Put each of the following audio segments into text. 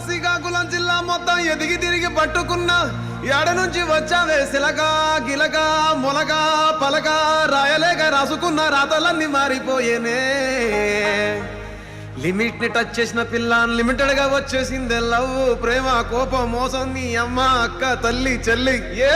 శ్రీకాకుళం జిల్లా మొత్తం ఎదిగి తిరిగి పట్టుకున్నా ఏడ నుంచి వచ్చావే సిలగా గిలగా మొలగా పలగా రాయలేక రాసుకున్న రాతలన్నీ మారిపోయేనే లిమిట్ ని టచ్ చేసిన పిల్ల అన్లిమిటెడ్ గా వచ్చేసిందే లవ్ ప్రేమ కోపం మోసం నీ అమ్మ అక్క తల్లి చెల్లి ఏ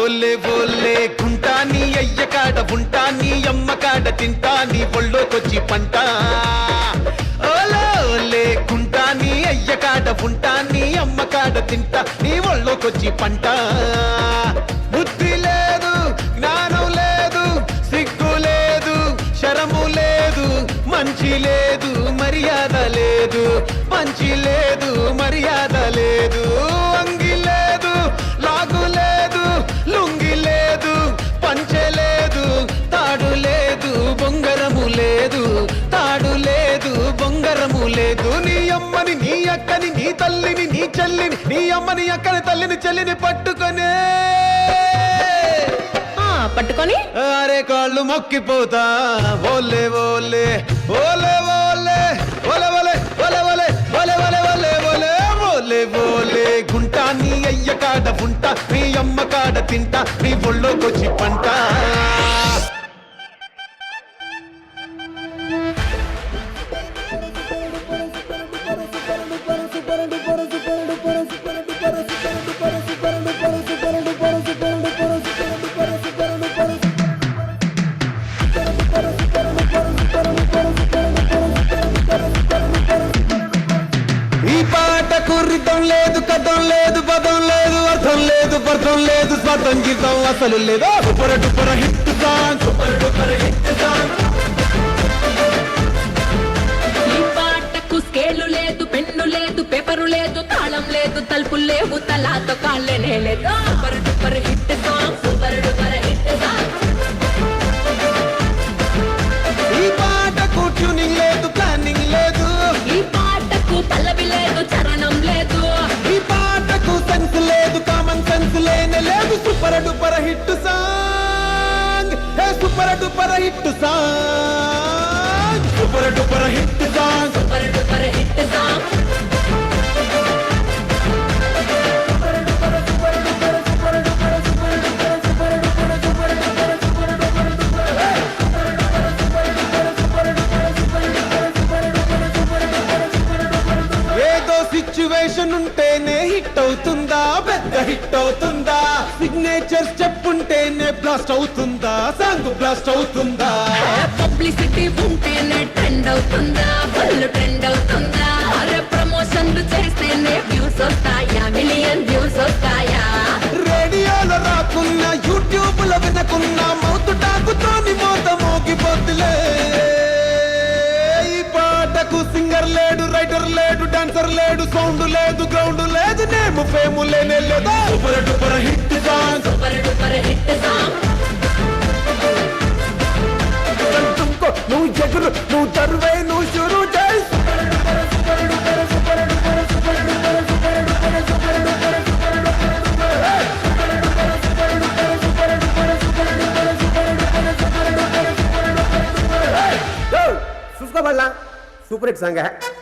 ఓలే ఓలే గుంటా నీ అయ్య కాడ ఉంటా నీ అమ్మ కాడ తింటా నీ ఒళ్ళోకొచ్చి పంట ఓలే ఓలే గుంటా నీ అయ్య కాడ ఉంటా నీ అమ్మ కాడ తింటా నీ ఒళ్ళోకొచ్చి పంట బుద్ధి లేదు జ్ఞానం లేదు సిగ్గు లేదు శరము లేదు మంచి లేదు మర్యాద లేదు మంచి లేదు మర్యాద లేదు అంగి లేదు లాగు లేదు లుంగి లేదు పంచె లేదు తాడు లేదు బొంగరము లేదు తాడు లేదు బొంగరము లేదు నీ అమ్మని నీ అక్కని నీ తల్లిని నీ చెల్లిని నీ అమ్మని అక్కని తల్లిని చెల్లిని పట్టుకొనే పట్టుకొని అరే కాళ్ళు మొక్కిపోతా ఓలే ఓలే ఓలే ఓలే ఓలే ఓలే ఓలే ఓలే ఓలే ఓలే ఓలే ఓలే ఓలే ఓలే గుంటా నీ అయ్య కాడ ఉంటా నీ అమ్మ కాడ తింటా నీ ఒళ్ళోకొచ్చి పంట రితం లేదు కథం లేదు పదం లేదు అర్థం లేదు పర్థం లేదు స్వార్థం గీతం అసలు లేదు super duper hit song super duper hit song ఈ పాటకు స్కేలు లేదు పెన్ను లేదు పేపరు లేదు తాళం లేదు తలుపులు లేవు తలాతో కాళ్ళనే లేదు super duper hit song super duper hit song ఈ పాటకు ట్యూనింగ్ లేదు ప్లానింగ్ లేదు ఈ పాటకు పల్లవి లేదు చరణం లేదు ఈ పాటకు సెన్స్ లేదు కామన్ సెన్స్ లేనే లేదు super duper hit song hey super duper hit song super duper hit song super duper hit song situation ఉంటేనే హిట్ అవుతుందా పెద్ద హిట్ అవుతుందా సిగ్నేచర్స్ చెప్పుంటేనే బ్లాస్ట్ అవుతుందా సాంగ్ బ్లాస్ట్ అవుతుందా పబ్లిసిటీ ఉంటేనే ట్రెండ్ అవుతుందా ఫుల్ ట్రెండ్ అవుతుందా అరే ప్రమోషన్లు చేస్తేనే వ్యూస్ వస్తాయా మిలియన్ వ్యూస్ వస్తాయా రేడియోలో రాకున్నా యూట్యూబ్ లో వినకున్నా మౌత్ టాకుతోని మోత మోగిపోతులే ఈ పాటకు సింగర్ లేడు రైటర్ లేడు డాన్సర్ లేడు సౌండ్ లేదు గ్రౌండ్ లేదు నేమ్ ఫేమ్ లేనే లేదా super duper hit song super duper hit song నువ్వు ఎగురు నువ్వు తరువే నువ్వు షురు చేయి सुपर हिट सॉन्ग है।